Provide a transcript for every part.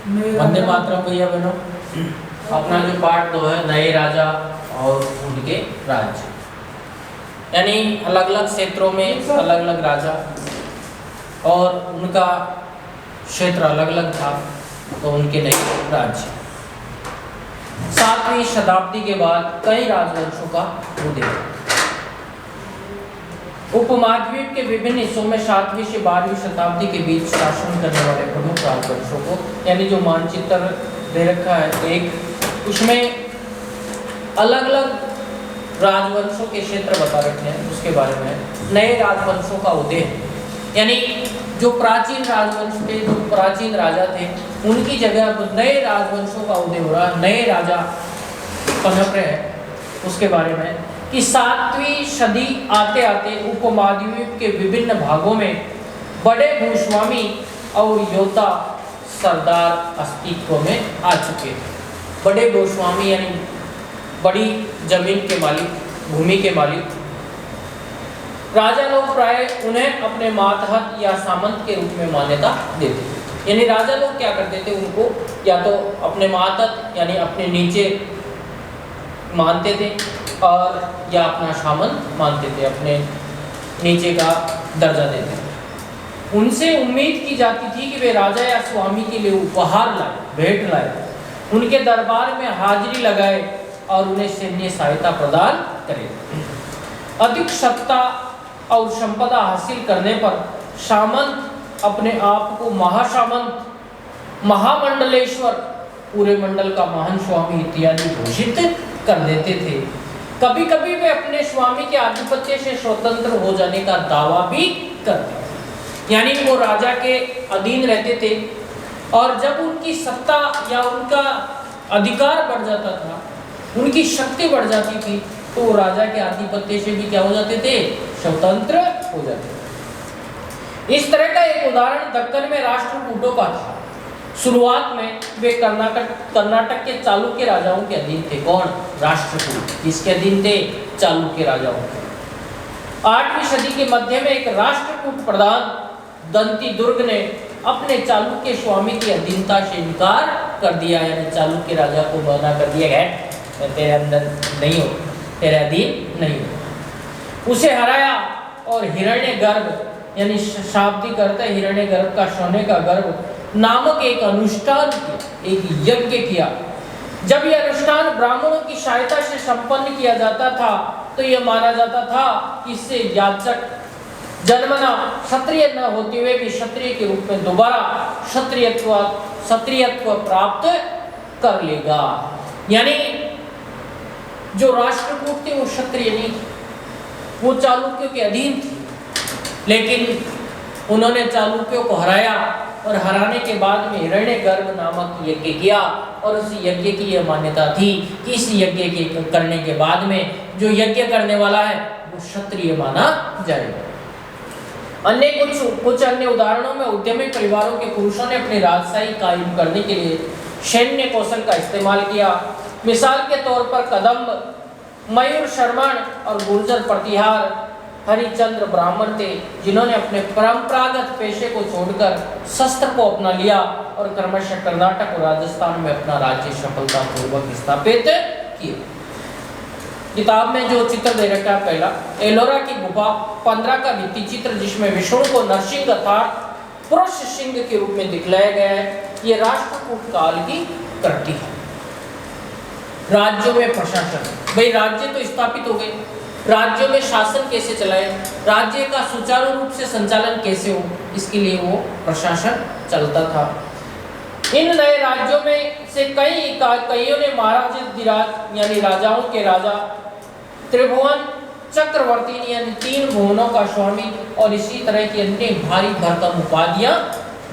वंदे मातरम भैया बहनों। अपना जो पार्ट 2 है नए राजा और उनके राज्य, यानी अलग अलग क्षेत्रों में अलग अलग राजा और उनका क्षेत्र अलग अलग था, तो उनके नए राज्य। 7वीं शताब्दी के बाद कई राजवंशों का उदय। उपमहाद्वीप के विभिन्न हिस्सों में 7वीं से 12वीं शताब्दी के बीच शासन करने वाले प्रमुख राजवंशों को, यानी जो मानचित्र दे रखा है एक, उसमें अलग अलग राजवंशों के क्षेत्र बता रखे हैं, उसके बारे में नए राजवंशों का उदय। यानी जो प्राचीन राजवंश थे, जो प्राचीन राजा थे, उनकी जगह नए राजवंशों का उदय हो रहा, नए राजा पनप रहे हैं, उसके बारे में कि 7वीं सदी आते आते उपमहाद्वीप के विभिन्न भागों में बड़े भूस्वामी और योद्धा सरदार अस्तित्व में आ चुके थे। बड़े भूस्वामी यानी बड़ी जमीन के मालिक, भूमि के मालिक। राजा लोग प्राय उन्हें अपने मातहत या सामंत के रूप में मान्यता देते थे। यानी राजा लोग क्या करते थे, उनको या तो अपने मातहत यानी अपने नीचे मानते थे और या अपना सामंत मानते थे, अपने नीचे का दर्जा देते थे। उनसे उम्मीद की जाती थी कि वे राजा या स्वामी के लिए उपहार लाए, भेंट लाए, उनके दरबार में हाजिरी लगाए और उन्हें सैन्य सहायता प्रदान करें। अधिक सत्ता और संपदा हासिल करने पर सामंत अपने आप को महासामंत, महामंडलेश्वर, पूरे मंडल का महान स्वामी इत्यादि घोषित कर देते थे। कभी कभी वे अपने स्वामी के आधिपत्य से स्वतंत्र हो जाने का दावा भी करते थे, यानी वो राजा के अधीन रहते थे और जब उनकी सत्ता या उनका अधिकार बढ़ जाता था, उनकी शक्ति बढ़ जाती थी, तो वो राजा के आधिपत्य से भी क्या हो जाते थे, स्वतंत्र हो जाते थे। इस तरह का एक उदाहरण दक्कन में राष्ट्रकूटों का था। शुरुआत में वे कर्नाटक के चालुक्य राजाओं के अधीन थे। कौन? राष्ट्रकूट। किसके अधीन थे? चालुक्य राजाओं के। 8वीं सदी के मध्य में एक राष्ट्रकूट प्रधान दंती दुर्ग ने अपने चालुक्य स्वामी की अधीनता से इनकार कर दिया, यानी चालुक्य राजा को मना कर दिया है, तेरे अंदर नहीं हो, तेरे अधीन नहीं हो। उसे हराया और हिरण्यगर्भ यानी शाब्दिक अर्थ है हिरण्यगर्भ का, सोने का गर्भ नामक एक अनुष्ठान किया, एक यज्ञ किया। जब यह अनुष्ठान ब्राह्मणों की सहायता से संपन्न किया जाता था, तो यह माना जाता था कि इससे याचक जन्मना क्षत्रिय न होते हुए भी क्षत्रिय के रूप में दोबारा क्षत्रियत्व प्राप्त कर लेगा। यानी जो राष्ट्रकूट थे वो क्षत्रिय नहीं थे, वो चालुक्यों के अधीन थे, लेकिन उन्होंने चालुक्यों को हराया और हराने के बाद में हिरण्यगर्भ नामक यज्ञ किया और उस यज्ञ की यह मान्यता थी कि इस यज्ञ के करने के बाद में जो यज्ञ करने वाला है वो क्षत्रिय माना जाएगा। अन्य कुछ अन्य उदाहरणों में उद्यमी परिवारों के पुरुषों ने अपनी राजशाही कायम करने के लिए सैन्य कौशल का इस्तेमाल किया। मिसाल के तौर पर कदम्ब, मयूर शर्मण और गुर्जर प्रतिहार हरिचंद्र ब्राह्मण थे, जिन्होंने अपने परंपरागत पेशे को छोड़कर शस्त्र को अपना लिया और क्रमशः कर्नाटक और राजस्थान में अपना राज्य सफलतापूर्वक स्थापित किया। किताब में जो चित्र दे रखा है, पहला एलोरा की गुफा 15 का भित्ति चित्र, जिसमें विष्णु को नरसिंह अर्थात पुरुष सिंह के रूप में दिखलाया गया है, ये राष्ट्रकूट काल की कृति है। राज्यों में प्रशासन, भाई राज्य तो स्थापित हो गए, राज्यों में शासन कैसे चलाए, राज्य का सुचारू रूप से संचालन कैसे हो, इसके लिए वो प्रशासन चलता था। इन नए राज्यों में से कईयों ने महाराज यानी राजाओं के राजा, त्रिभुवन चक्रवर्ती यानी 3 भुवनों का स्वामी और इसी तरह की अन्य भारी भरकम उपाधियां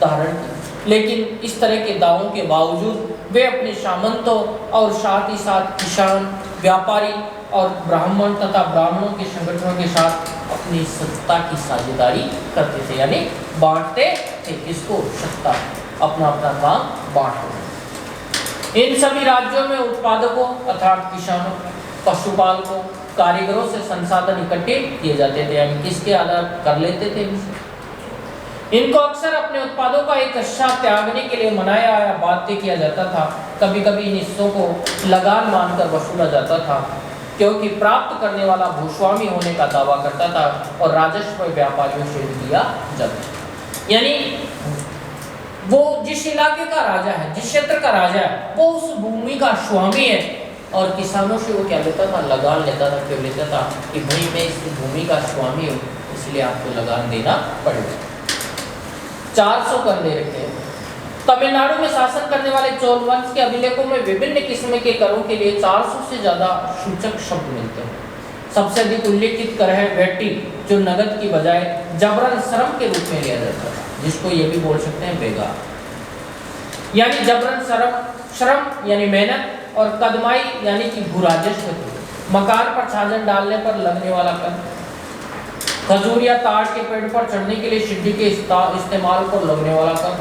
धारण की। लेकिन इस तरह के दावों के बावजूद वे अपने सामंतों और साथ ही साथ किसान, व्यापारी और ब्राह्मण तथा ब्राह्मणों के संगठनों के साथ अपनी सत्ता की साझेदारी करते थे, यानी बांटते थे। किसको? सत्ता, अपना अपना काम बांटते। इन सभी राज्यों में उत्पादकों अर्थात किसानों, पशुपालकों, कारीगरों से संसाधन इकट्ठे किए जाते थे, यानी किसके आधार कर लेते थे। इनको अक्सर अपने उत्पादों का एक हिस्सा त्यागने के लिए मनाया या बाध्य किया जाता था। कभी कभी इन हिस्सों को लगान मानकर वसूला जाता था, क्योंकि प्राप्त करने वाला भूस्वामी होने का दावा करता था और राजस्व व्यापारियों से दिया जाता। यानी वो जिस इलाके का राजा है, जिस क्षेत्र का राजा है, वो उस भूमि का स्वामी है और किसानों से वो क्या लेता था, लगान लेता था। क्यों लेता था? कि भाई मैं इस भूमि का स्वामी हूँ, इसलिए आपको लगान देना पड़ेगा। 400 कर दे रखे हैं। तमिलनाडु में शासन करने वाले चोल वंश के अभिलेखों में विभिन्न किस्म के करों के लिए 400 से ज्यादा सूचक शब्द मिलते हैं। सबसे अधिक उल्लेखित कर है वेटी, जो नगद की बजाय जबरन श्रम के रूप में लिया जाता है, जिसको ये भी बोल सकते हैं बेगा। यानी जबरन श्रम यानी मेहनत, और कदमाई यानी कि भूराजस्व। मकान पर छाजन डालने पर लगने वाला कर, खजूर या ताड़ के पेड़ पर चढ़ने के लिए सीढ़ी के इस्तेमाल पर लगने वाला कर,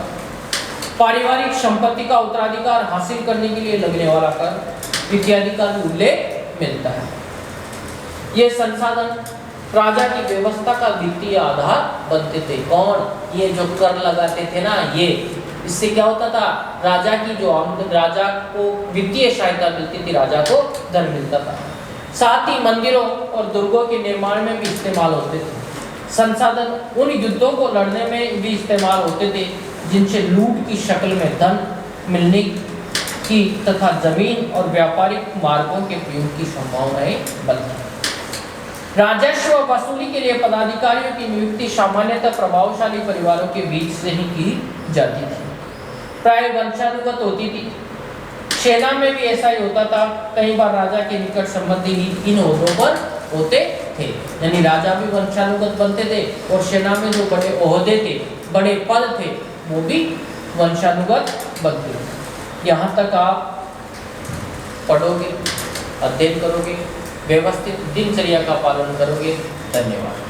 पारिवारिक संपत्ति का उत्तराधिकार हासिल करने के लिए लगने वाला कर इत्यादि का उल्लेख मिलता है। ये संसाधन राजा की व्यवस्था का वित्तीय आधार बनते थे। कौन? ये जो कर लगाते थे ना, ये इससे क्या होता था, राजा की जो राजा को वित्तीय सहायता मिलती थी, राजा को धन मिलता था। साथ ही मंदिरों और दुर्गों के निर्माण में भी इस्तेमाल होते थे। संसाधन उन युद्धों को लड़ने में भी इस्तेमाल होते थे जिनसे लूट की शक्ल में धन मिलने की तथा जमीन और व्यापारिक मार्गों के प्रयोग की संभावनाएं बनती। राजस्व वसूली के लिए पदाधिकारियों की नियुक्ति सामान्यतः प्रभावशाली परिवारों के बीच से ही की जाती थी, प्राय वंशानुगत होती थी। सेना में भी ऐसा ही होता था। कई बार राजा के निकट संबंधी इन ओहदों पर होते थे, यानी राजा भी वंशानुगत बनते थे और सेना में जो बड़े ओहदे थे, बड़े पद थे, वो भी वंशानुगत बनते थे। यहाँ तक आप पढ़ोगे, अध्ययन करोगे, व्यवस्थित दिनचर्या का पालन करोगे। धन्यवाद।